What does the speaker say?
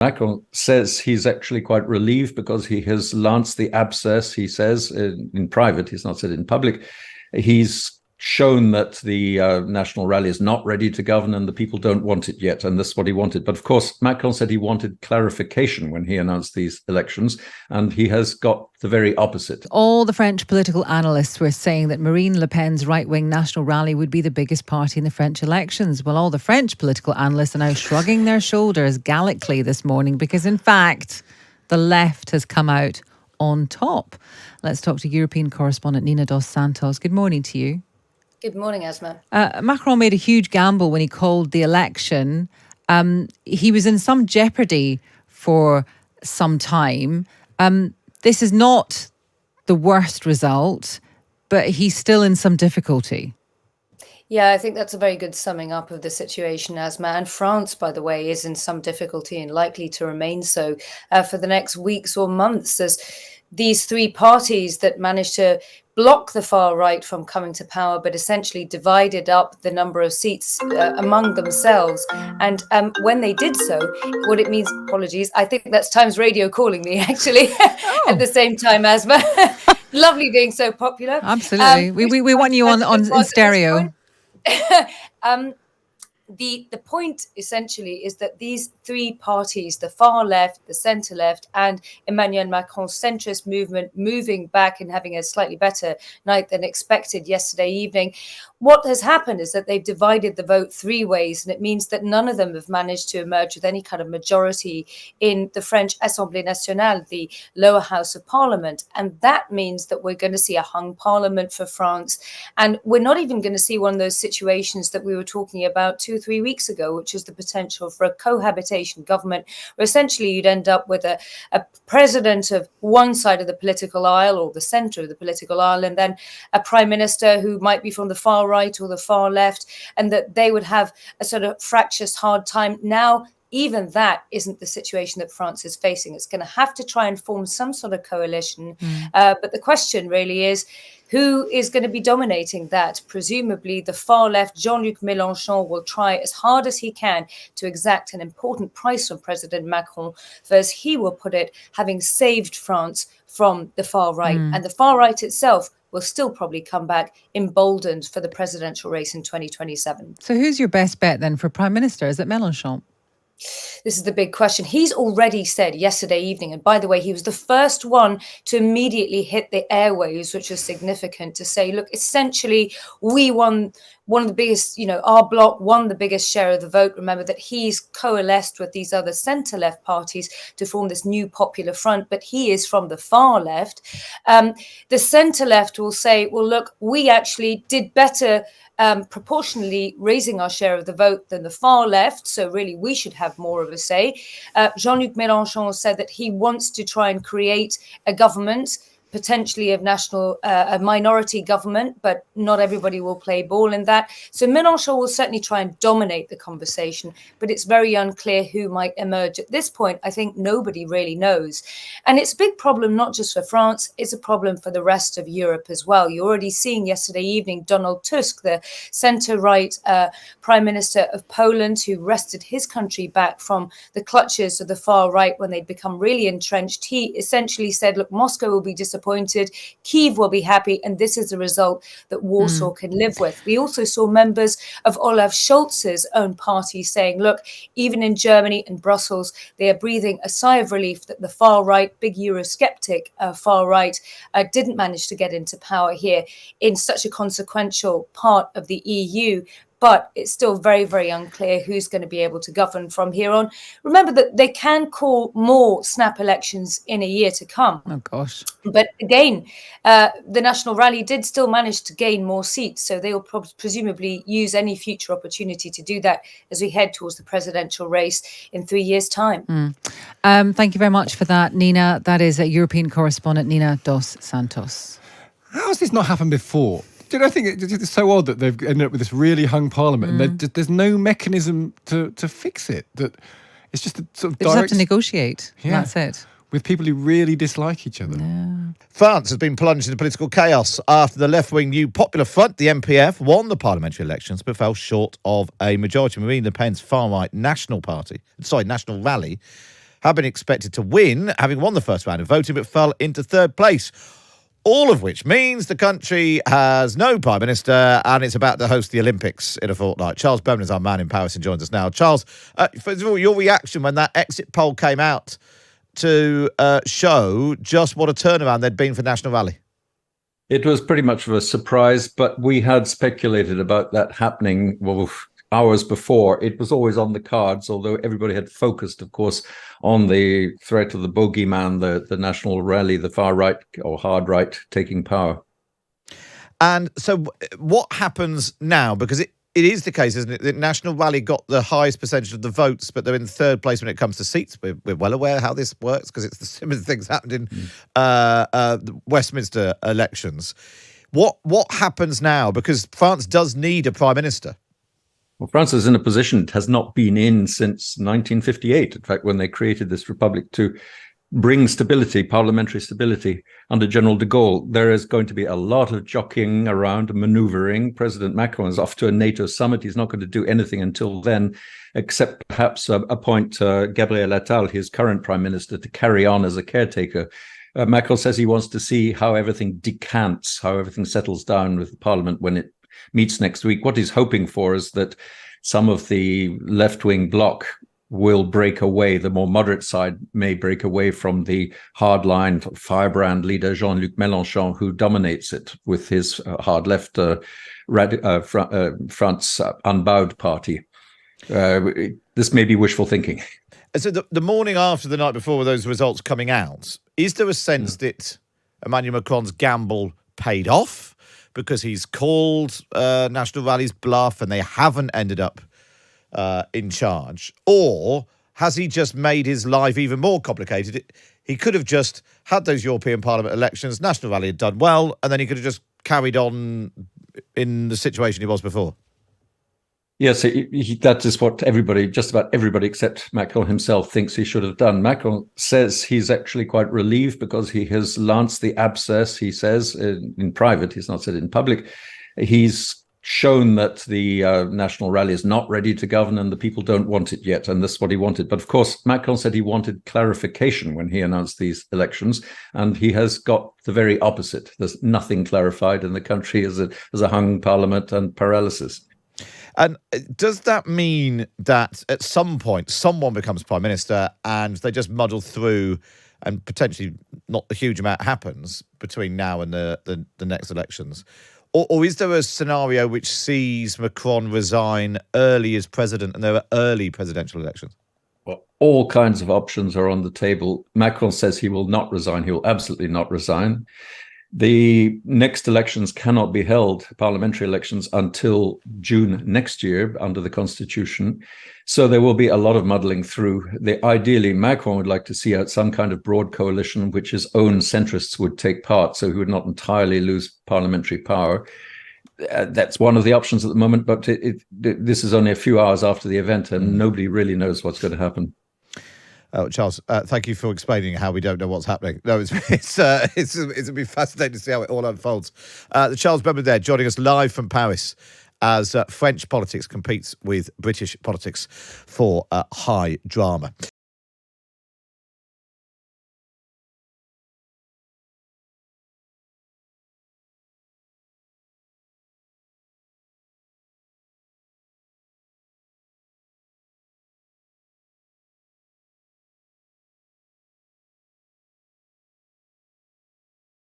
Macron says he's actually quite relieved because he has lanced the abscess, he says, in private. He's not said it in public. He's shown that the National Rally is not ready to govern and the people don't want it yet. And this is what he wanted. But of course, Macron said he wanted clarification when he announced these elections, and he has got the very opposite. All the French political analysts were saying that Marine Le Pen's right-wing National Rally would be the biggest party in the French elections. Well, all the French political analysts are now shrugging their shoulders gallically this morning because, in fact, the left has come out on top. Let's talk to European correspondent Nina Dos Santos. Good morning to you. Good morning, Asma. Macron made a huge gamble when he called the election. He was in some jeopardy for some time. This is not the worst result, but he's still in some difficulty. Yeah, I think that's a very good summing up of the situation, Asma. And France, by the way, is in some difficulty and likely to remain so for the next weeks or months, as these three parties that managed to block the far right from coming to power, but essentially divided up the number of seats among themselves. And when they did so, what it means, apologies, I think that's Times Radio calling me, actually, at the same time, Asma. Lovely being so popular. Absolutely. We want you on in stereo. The point essentially is that these three parties, the far left, the centre left, and Emmanuel Macron's centrist movement, moving back and having a slightly better night than expected yesterday evening, what has happened is that they've divided the vote three ways, and it means that none of them have managed to emerge with any kind of majority in the French Assemblée Nationale, the lower house of parliament. And that means that we're going to see a hung parliament for France. And we're not even going to see one of those situations that we were talking about 2-3 weeks ago, which is the potential for a cohabitation government, where essentially you'd end up with a president of one side of the political aisle or the centre of the political aisle, and then a prime minister who might be from the far right or the far left, and that they would have a sort of fractious hard time. Now, even that isn't the situation that France is facing. It's going to have to try and form some sort of coalition. But the question really is, who is going to be dominating that? Presumably the far left, Jean-Luc Mélenchon, will try as hard as he can to exact an important price from President Macron, for, as he will put it, having saved France from the far right. And the far right itself will still probably come back emboldened for the presidential race in 2027. So who's your best bet then for Prime Minister? Is it Mélenchon? This is the big question. He's already said yesterday evening, and by the way, he was the first one to immediately hit the airwaves, which was significant, to say, look, essentially, we won one of the biggest, our bloc won the biggest share of the vote. Remember that he's coalesced with these other centre-left parties to form this new popular front, but he is from the far left. The centre-left will say, well, look, we actually did better proportionally raising our share of the vote than the far left. So really, we should have more of a say. Jean-Luc Mélenchon said that he wants to try and create a government, potentially of a minority government, but not everybody will play ball in that. So Mélenchon will certainly try and dominate the conversation, but it's very unclear who might emerge. At this point, I think nobody really knows. And it's a big problem, not just for France, it's a problem for the rest of Europe as well. You're already seeing yesterday evening Donald Tusk, the centre-right Prime Minister of Poland, who wrested his country back from the clutches of the far right when they'd become really entrenched. He essentially said, look, Moscow will be disappointed, Kyiv will be happy, and this is a result that Warsaw can live with. We also saw members of Olaf Scholz's own party saying, look, even in Germany and Brussels, they are breathing a sigh of relief that the far right, big Eurosceptic far right, didn't manage to get into power here in such a consequential part of the EU. But it's still very, very unclear who's going to be able to govern from here on. Remember that they can call more snap elections in a year to come. Oh, gosh. But again, the National Rally did still manage to gain more seats. So they will presumably use any future opportunity to do that as we head towards the presidential race in 3 years' time. Thank you very much for that, Nina. That is a European correspondent, Nina Dos Santos. How has this not happened before? Do you know, I think it's so odd that they've ended up with this really hung parliament and there's no mechanism to fix it. That it's just a sort of They just have to negotiate. Yeah. That's it. With people who really dislike each other. Yeah. France has been plunged into political chaos after the left-wing New Popular Front, the NPF, won the parliamentary elections but fell short of a majority. Marine Le Pen's far-right National Rally had been expected to win, having won the first round of voting, but fell into third place. All of which means the country has no prime minister and it's about to host the Olympics in a fortnight. Charles Bremner is our man in Paris and joins us now. Charles, first of all, your reaction when that exit poll came out to show just what a turnaround there'd been for National Rally? It was pretty much of a surprise, but we had speculated about that happening, hours before. It was always on the cards, although everybody had focused, of course, on the threat of the bogeyman, the National Rally, the far right or hard right taking power. And so what happens now? Because it is the case, isn't it, that National Rally got the highest percentage of the votes, but they're in third place when it comes to seats. We're well aware how this works because it's the similar things happened in the Westminster elections. What happens now? Because France does need a prime minister. Well, France is in a position it has not been in since 1958. In fact, when they created this republic to bring stability, parliamentary stability under General de Gaulle, there is going to be a lot of jockeying around, maneuvering. President Macron is off to a NATO summit. He's not going to do anything until then, except perhaps appoint Gabriel Attal, his current prime minister, to carry on as a caretaker. Macron says he wants to see how everything decants, how everything settles down with Parliament when it meets next week. What he's hoping for is that some of the left-wing bloc will break away. The more moderate side may break away from the hardline firebrand leader Jean-Luc Mélenchon, who dominates it with his hard left France Unbowed party. This may be wishful thinking. So the morning after the night before with those results coming out, is there a sense that Emmanuel Macron's gamble paid off because he's called National Rally's bluff and they haven't ended up in charge? Or has he just made his life even more complicated? He could have just had those European Parliament elections, National Rally had done well, and then he could have just carried on in the situation he was before. Yes, that is what everybody, just about everybody except Macron himself, thinks he should have done. Macron says he's actually quite relieved because he has lanced the abscess, he says, in private. He's not said it in public. He's shown that the National Rally is not ready to govern and the people don't want it yet, and this is what he wanted. But of course, Macron said he wanted clarification when he announced these elections, and he has got the very opposite. There's nothing clarified, and the country is a hung parliament and paralysis. And does that mean that at some point someone becomes prime minister and they just muddle through and potentially not a huge amount happens between now and the next elections? Or is there a scenario which sees Macron resign early as president and there are early presidential elections? Well, all kinds of options are on the table. Macron says he will not resign. He will absolutely not resign. The next elections cannot be held, parliamentary elections, until June next year under the constitution. So there will be a lot of muddling through. Ideally, Macron would like to see out some kind of broad coalition which his own centrists would take part, so he would not entirely lose parliamentary power. That's one of the options at the moment, but this is only a few hours after the event and nobody really knows what's going to happen. Oh, Charles, thank you for explaining how we don't know what's happening. No, it'll be fascinating to see how it all unfolds. The Charles Bremner there, joining us live from Paris as French politics competes with British politics for high drama.